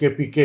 KPK,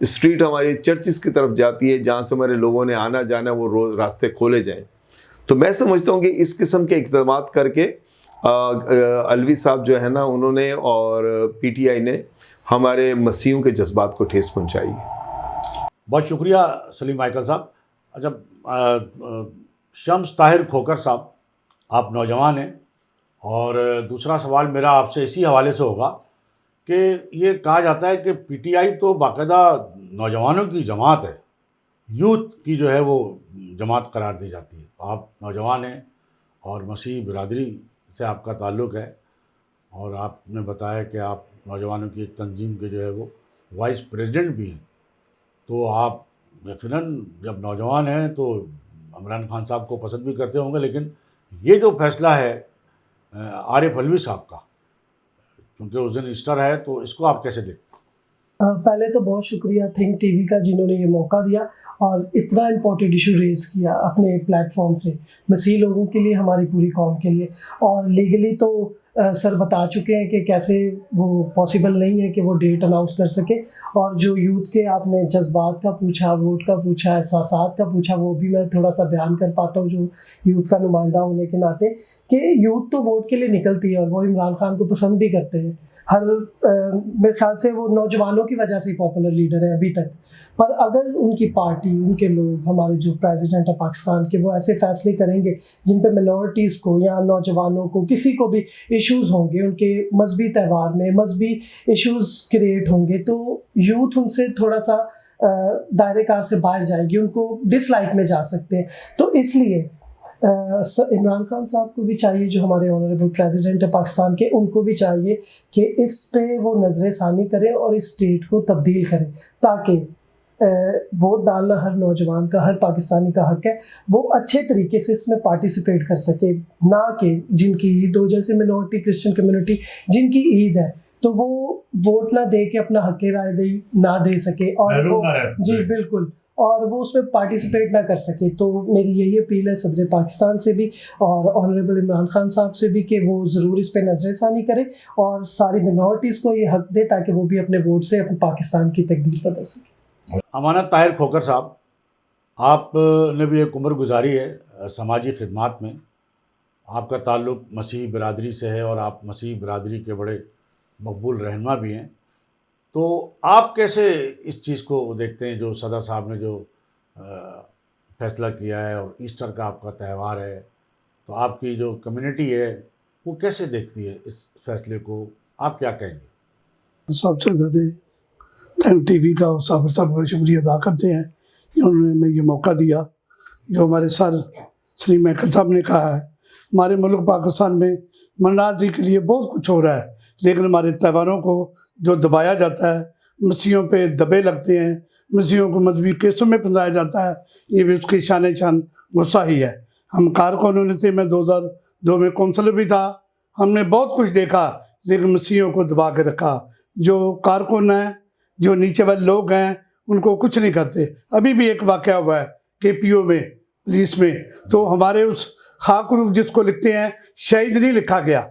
street ہماری churches کی طرف جاتی ہے جہاں سے ہمارے لوگوں نے آنا جانا وہ روز راستے کھولے جائیں. تو میں سمجھتا ہوں کہ اس قسم کے اقدامات کر کے الوی صاحب جو ہے نا انہوں نے اور پی ٹی آئی نے ہمارے مسیحیوں کے جذبات کو ٹھیس پہنچائی ہے. بہت شکریہ سلیم مائیکل صاحب. اچھا شمس طاہر کھوکر صاحب، آپ نوجوان ہیں، اور دوسرا سوال میرا آپ سے اسی حوالے سے ہوگا کہ یہ کہا جاتا ہے کہ پی ٹی آئی تو باقاعدہ نوجوانوں کی جماعت ہے، یوتھ کی جو ہے وہ جماعت قرار دی جاتی ہے. آپ نوجوان ہیں اور مسیحی برادری سے آپ کا تعلق ہے، اور آپ نے بتایا کہ آپ نوجوانوں کی ایک تنظیم کے جو ہے وہ وائس پریزیڈنٹ بھی ہیں. تو آپ یقیناً جب نوجوان ہیں تو عمران خان صاحب کو پسند بھی کرتے ہوں گے، لیکن یہ جو فیصلہ ہے عارف علوی صاحب کا، کیونکہ اس دن ایسٹر ہے، تو اس کو آپ کیسے دیکھتے ہیں؟ پہلے تو بہت شکریہ تھنک ٹی وی کا جنہوں نے یہ موقع دیا اور اتنا امپورٹنٹ ایشو ریز کیا اپنے پلیٹ فارم سے، مسیحی لوگوں کے لیے، ہماری پوری قوم کے لیے. اور لیگلی تو سر بتا چکے ہیں کہ کیسے وہ پاسبل نہیں ہے کہ وہ ڈیٹ اناؤنس کر سکے. اور جو یوتھ کے آپ نے جذبات کا پوچھا، ووٹ کا پوچھا، احساسات کا پوچھا، وہ بھی میں تھوڑا سا بیان کر پاتا ہوں جو یوتھ کا نمائندہ ہونے کے ناطے، کہ یوتھ تو ووٹ کے لیے نکلتی ہے اور وہ عمران خان کو پسند بھی کرتے ہیں. میرے خیال سے وہ نوجوانوں کی وجہ سے پاپولر لیڈر ہیں ابھی تک. پر اگر ان کی پارٹی، ان کے لوگ، ہمارے جو پریزیڈنٹ ہے پاکستان کے، وہ ایسے فیصلے کریں گے جن پہ منورٹیز کو یا نوجوانوں کو کسی کو بھی ایشوز ہوں گے، ان کے مذہبی تہوار میں مذہبی ایشوز کریٹ ہوں گے، تو یوتھ ان سے تھوڑا سا دائرے کار سے باہر جائے گی، ان کو ڈس لائک میں جا سکتے ہیں. تو اس لیے عمران خان صاحب کو بھی چاہیے، جو ہمارے آنریبل پریزیڈنٹ ہے پاکستان کے، ان کو بھی چاہیے کہ اس پہ وہ نظر ثانی کریں اور اس اسٹیٹ کو تبدیل کریں، تاکہ ووٹ ڈالنا ہر نوجوان کا، ہر پاکستانی کا حق ہے، وہ اچھے طریقے سے اس میں پارٹیسپیٹ کر سکے. نہ کہ جن کی عید ہو، جیسے منورٹی کرسچن کمیونٹی جن کی عید ہے تو وہ ووٹ نہ دے کے اپنا حق رائے دہی نہ دے سکے، اور وہ جی بالکل، اور وہ اس میں پارٹیسپیٹ نہ کر سکے. تو میری یہی اپیل ہے صدر پاکستان سے بھی اور آنریبل عمران خان صاحب سے بھی کہ وہ ضرور اس پہ نظر ثانی کرے اور ساری منورٹیز کو یہ حق دے تاکہ وہ بھی اپنے ووٹ سے اپنے پاکستان کی تقدیر بدل سکے. امانت طاہر کھوکر صاحب، آپ نے بھی ایک عمر گزاری ہے سماجی خدمات میں، آپ کا تعلق مسیحی برادری سے ہے اور آپ مسیحی برادری کے بڑے مقبول رہنما بھی ہیں. تو آپ کیسے اس چیز کو دیکھتے ہیں جو صدر صاحب نے جو فیصلہ کیا ہے، اور ایسٹر کا آپ کا تہوار ہے، تو آپ کی جو کمیونٹی ہے وہ کیسے دیکھتی ہے اس فیصلے کو؟ آپ کیا کہیں گے؟ سب سے پہلے تھینک ٹی وی کا اور صابر صاحب کا شکریہ ادا کرتے ہیں کہ انہوں نے ہمیں یہ موقع دیا. جو ہمارے سر سلیم مائیکل صاحب نے کہا ہے، ہمارے ملک پاکستان میں منارٹی کے لیے بہت کچھ ہو رہا ہے، لیکن ہمارے تہواروں کو جو دبایا جاتا ہے، مسیحیوں پہ دبے لگتے ہیں، مسیحیوں کو مذہبی کیسوں میں پھنسایا جاتا ہے، یہ بھی اس کی شان غصہ ہی ہے. ہم کارکنوں تھے، میں 2002 میں کونسلر بھی تھا، ہم نے بہت کچھ دیکھا، لیکن مسیحیوں کو دبا کے رکھا. جو کارکن ہیں، جو نیچے والے لوگ ہیں، ان کو کچھ نہیں کرتے. ابھی بھی ایک واقعہ ہوا ہے کے پی او میں، پولیس میں، تو ہمارے اس خاک روح جس کو لکھتے ہیں شہید نہیں لکھا گیا.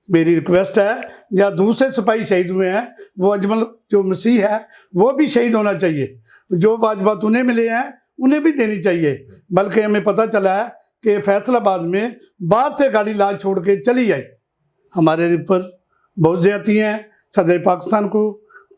میری ریکویسٹ ہے، یا دوسرے سپاہی شہید ہوئے ہیں، وہ اجمل جو مسیح ہے وہ بھی شہید ہونا چاہیے. جو واجبات انہیں ملے ہیں انہیں بھی دینی چاہیے. بلکہ ہمیں پتہ چلا ہے کہ فیصل آباد میں باہر سے گاڑی لاج چھوڑ کے چلی آئی. ہمارے پر بہت زیادتی ہیں. صدر پاکستان کو،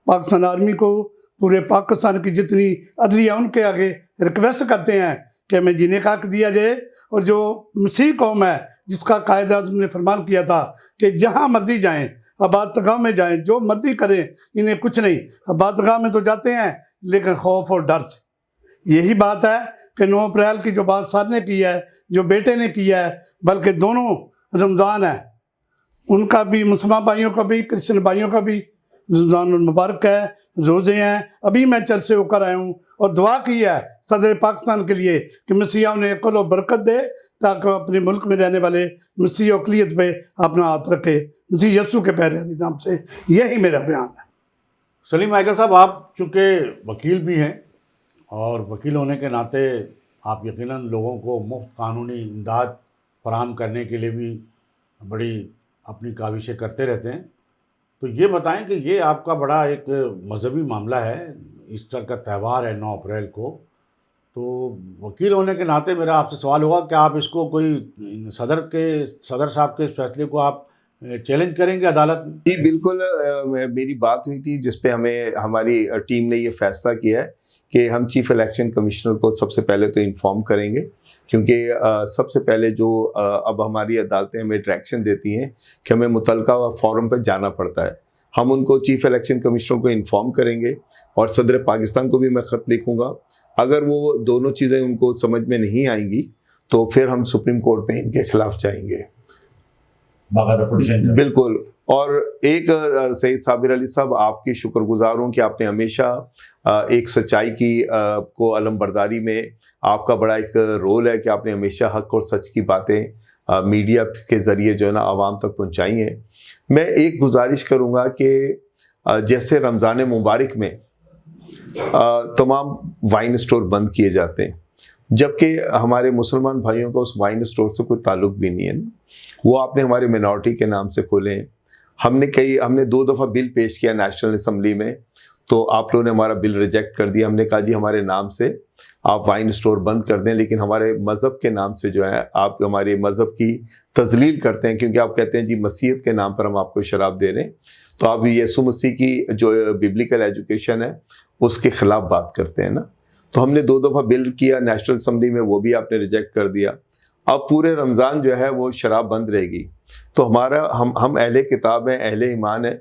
پاکستان آرمی کو، پورے پاکستان کی جتنی عدلیہ ان کے آگے ریکویسٹ کرتے ہیں کہ ہمیں جینے کا حق دیا جائے. اور جو مسیح قوم ہے جس کا قائد اعظم نے فرمان کیا تھا کہ جہاں مرضی جائیں، آباد گاہ میں جائیں، جو مرضی کریں، انہیں کچھ نہیں. آباد گاہ میں تو جاتے ہیں لیکن خوف اور ڈر سے. یہی بات ہے کہ 9 اپریل کی جو بات سر نے کی ہے، جو بیٹے نے کیا ہے، بلکہ دونوں رمضان ہیں، ان کا بھی، مسلمان بھائیوں کا بھی، کرسچن بھائیوں کا بھی رمضان المبارک ہے، روزے ہیں. ابھی میں چرچ سے ہو کر آیا ہوں اور دعا کی ہے صدر پاکستان کے لیے کہ مسیحیوں نے عقل و برکت دے تاکہ وہ اپنے ملک میں رہنے والے مسیح اقلیت پہ اپنا ہاتھ رکھے، مسیح یسوع کے پیر نظام سے. یہی میرا بیان ہے. سلیم مائیکل صاحب، آپ چونکہ وکیل بھی ہیں اور وکیل ہونے کے ناطے آپ یقیناً لوگوں کو مفت قانونی امداد فراہم کرنے کے لیے بھی بڑی اپنی کاوشیں کرتے رہتے ہیں. تو یہ بتائیں کہ یہ آپ کا بڑا ایک مذہبی معاملہ ہے، ایسٹر کا تہوار ہے 9 اپریل کو، تو وکیل ہونے کے ناطے میرا آپ سے سوال ہوگا کہ آپ اس کو کوئی صدر صاحب کے اس فیصلے کو آپ چیلنج کریں گے عدالت میں؟ جی بالکل، میری بات ہوئی تھی جس پہ ہماری ٹیم نے یہ فیصلہ کیا ہے کہ ہم چیف الیکشن کمشنر کو سب سے پہلے تو انفارم کریں گے، کیونکہ سب سے پہلے جو اب ہماری عدالتیں ہمیں ڈائریکشن دیتی ہیں کہ ہمیں متعلقہ فورم پہ جانا پڑتا ہے، ہم ان کو چیف الیکشن کمشنر کو انفارم کریں گے، اور صدر پاکستان کو بھی میں خط لکھوں گا۔ اگر وہ دونوں چیزیں ان کو سمجھ میں نہیں آئیں گی تو پھر ہم سپریم کورٹ میں ان کے خلاف جائیں گے، باقاعدہ پٹیشن۔ بالکل۔ اور ایک سید صابر علی صاحب، آپ کی شکر گزار ہوں کہ آپ نے ہمیشہ ایک سچائی کی کو علم برداری میں آپ کا بڑا ایک رول ہے کہ آپ نے ہمیشہ حق اور سچ کی باتیں میڈیا کے ذریعے جو ہے نا عوام تک پہنچائی ہیں۔ میں ایک گزارش کروں گا کہ جیسے رمضان مبارک میں تمام وائن اسٹور بند کیے جاتے ہیں، جبکہ ہمارے مسلمان بھائیوں کا اس وائن اسٹور سے کوئی تعلق بھی نہیں ہے نا، وہ آپ نے ہمارے منارٹی کے نام سے کھولے ہیں۔ ہم نے 2 دفعہ بل پیش کیا نیشنل اسمبلی میں، تو آپ لوگوں نے ہمارا بل ریجیکٹ کر دیا۔ ہم نے کہا جی ہمارے نام سے آپ وائن اسٹور بند کر دیں، لیکن ہمارے مذہب کے نام سے جو ہے آپ ہمارے مذہب کی تذلیل کرتے ہیں، کیونکہ آپ کہتے ہیں جی مسیحیت کے نام پر ہم آپ کو شراب دے رہے ہیں، تو آپ یسوع مسیح کی جو ببلیکل ایجوکیشن ہے اس کے خلاف بات کرتے ہیں نا۔ تو ہم نے 2 دفعہ بل کیا نیشنل اسمبلی میں، وہ بھی آپ نے ریجیکٹ کر دیا۔ اب پورے رمضان جو ہے وہ شراب بند رہے گی، تو ہم اہل کتاب ہیں، اہل ایمان ہیں،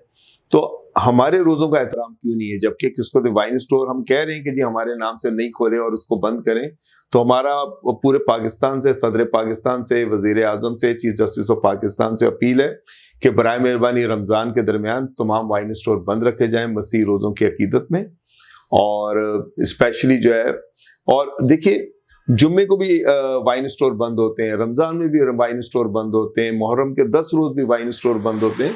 تو ہمارے روزوں کا احترام کیوں نہیں ہے؟ جبکہ کس کو وائن اسٹور ہم کہہ رہے ہیں کہ جی ہمارے نام سے نہیں کھولیں اور اس کو بند کریں، تو ہمارا پورے پاکستان سے، صدر پاکستان سے، وزیر اعظم سے، چیف جسٹس آف پاکستان سے اپیل ہے کہ برائے مہربانی رمضان کے درمیان تمام وائن اسٹور بند رکھے جائیں مسیحی روزوں کی عقیدت میں، اور اسپیشلی جو ہے، اور دیکھیے جمعے کو بھی وائن اسٹور بند ہوتے ہیں، رمضان میں بھی وائن اسٹور بند ہوتے ہیں، محرم کے 10 روز بھی وائن اسٹور بند ہوتے ہیں،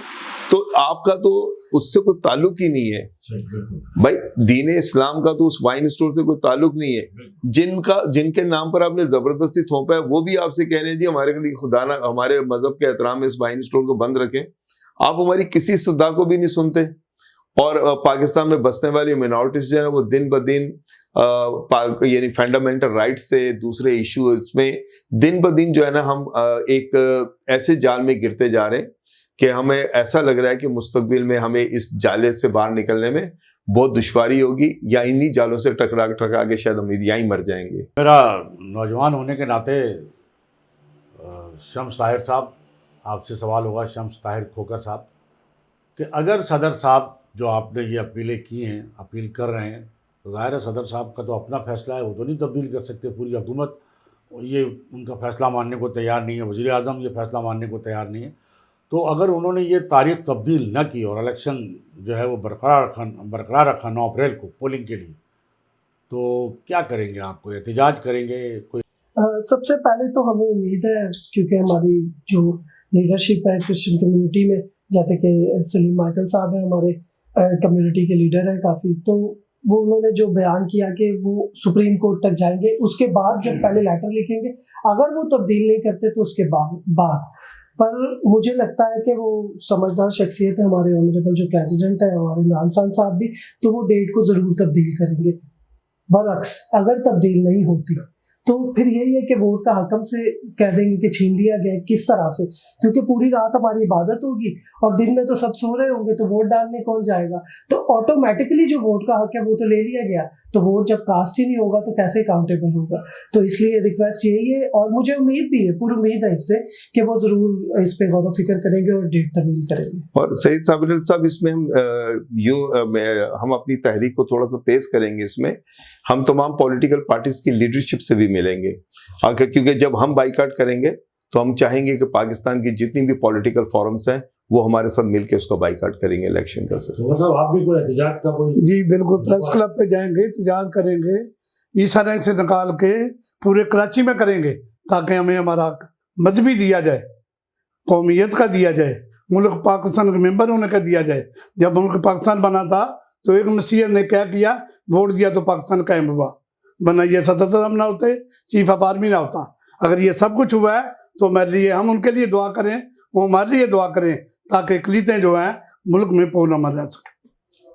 تو آپ کا تو اس سے کوئی تعلق ہی نہیں ہے بھائی، دین اسلام کا تو اس وائن اسٹور سے کوئی تعلق نہیں ہے۔ جن کے نام پر آپ نے زبردستی تھوپا ہے، وہ بھی آپ سے کہہ رہے ہیں جی ہمارے لیے خدا نہ ہمارے مذہب کے احترام میں اس وائن اسٹور کو بند رکھیں، آپ ہماری کسی صدا کو بھی نہیں سنتے۔ اور پاکستان میں بسنے والی مینورٹیز جو ہے وہ دن بدن یعنی فنڈامنٹل رائٹ سے دوسرے ایشوز میں دن بدن جو ہے نا ہم ایک ایسے جال میں گرتے جا رہے ہیں کہ ہمیں ایسا لگ رہا ہے کہ مستقبل میں ہمیں اس جالے سے باہر نکلنے میں بہت دشواری ہوگی، یا انہی جالوں سے ٹکرا کے شاید ہم یہیں مر جائیں گے۔ میرا نوجوان ہونے کے ناطے شمس طاہر صاحب، آپ سے سوال ہوگا، شمس طاہر کھوکر صاحب، کہ اگر صدر صاحب جو آپ نے یہ اپیلیں کی ہیں، اپیل کر رہے ہیں، تو ظاہر ہے صدر صاحب کا تو اپنا فیصلہ ہے، وہ تو نہیں تبدیل کر سکتے، پوری حکومت یہ ان کا فیصلہ ماننے کو تیار نہیں ہے، وزیر اعظم یہ فیصلہ ماننے کو تیار نہیں ہے، تو اگر انہوں نے یہ تاریخ تبدیل نہ کی اور الیکشن جو ہے وہ برقرار رکھا 9 اپریل کو پولنگ کے لیے، تو کیا کریں گے؟ آپ کو احتجاج کریں گے؟ کوئی سب سے پہلے تو ہمیں امید ہے، کیونکہ ہماری جو لیڈرشپ ہے کرسچن کمیونٹی میں، جیسے کہ سلیم مائیکل صاحب ہیں ہمارے کمیونٹی کے لیڈر ہیں کافی، تو وہ انہوں نے جو بیان کیا کہ وہ سپریم کورٹ تک جائیں گے، اس کے بعد جب پہلے لیٹر لکھیں گے، اگر وہ تبدیل نہیں کرتے تو اس کے بعد پر مجھے لگتا ہے کہ وہ سمجھدار شخصیت ہے ہمارے آنریبل جو پریزیڈنٹ ہیں ہمارے عمران خان صاحب بھی، تو وہ ڈیٹ کو ضرور تبدیل کریں گے۔ برعکس اگر تبدیل نہیں ہوتی تو پھر یہی ہے کہ ووٹ کا حق ہم سے کہہ دیں گے کہ چھین لیا گیا، کس طرح سے؟ کیونکہ پوری رات ہماری عبادت ہوگی اور دن میں تو سب سو رہے ہوں گے، تو ووٹ ڈالنے کون جائے گا؟ تو آٹومیٹکلی جو ووٹ کا حق ہے وہ تو لے لیا گیا، تو ووٹ جب کاسٹ ہی نہیں ہوگا تو کیسے اکاؤنٹیبل ہوگا؟ تو اس لیے ریکویسٹ یہی ہے، اور مجھے امید بھی ہے، پوری امید ہے اس سے کہ وہ ضرور اس پہ غور و فکر کریں گے اور ڈیٹ تبدیل کریں گے۔ اور سید صابر صاحب، اس میں ہم اپنی تحریک کو تھوڑا سا تیز کریں گے، اس میں ہم تمام پولیٹیکل پارٹیز کی لیڈرشپ سے بھی ملیں گے، کیونکہ جب ہم بائیکاٹ کریں گے تو ہم چاہیں گے کہ پاکستان کی جتنی بھی پولیٹیکل فورمز ہیں وہ ہمارے ساتھ مل کے اس کو بائیکاٹ کریں گے الیکشن کا۔ سر آپ بھی کوئی احتجاج کا کوئی؟ جی بالکل، پریس کلب پہ جائیں گے، احتجاج کریں گے، عیسائی سے نکال کے پورے کراچی میں کریں گے، تاکہ ہمیں ہمارا مذہبی دیا جائے، قومیت کا دیا جائے، ملک پاکستان کے ممبر ہونے کا دیا جائے۔ جب ملک پاکستان بنا تھا تو ایک مسیحیت نے کیا کیا؟ ووٹ دیا تو پاکستان قائم ہوا، ورنہ یہ صدر صاحب نہ ہوتے، چیف آف آرمی نہ ہوتا۔ اگر یہ سب کچھ ہوا ہے تو میرے لیے ہم ان کے لیے دعا کریں، وہ ہمارے لیے دعا کریں، تاکہ اقلیتیں جو ہیں ملک میں پونہ رہ سکیں۔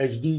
HD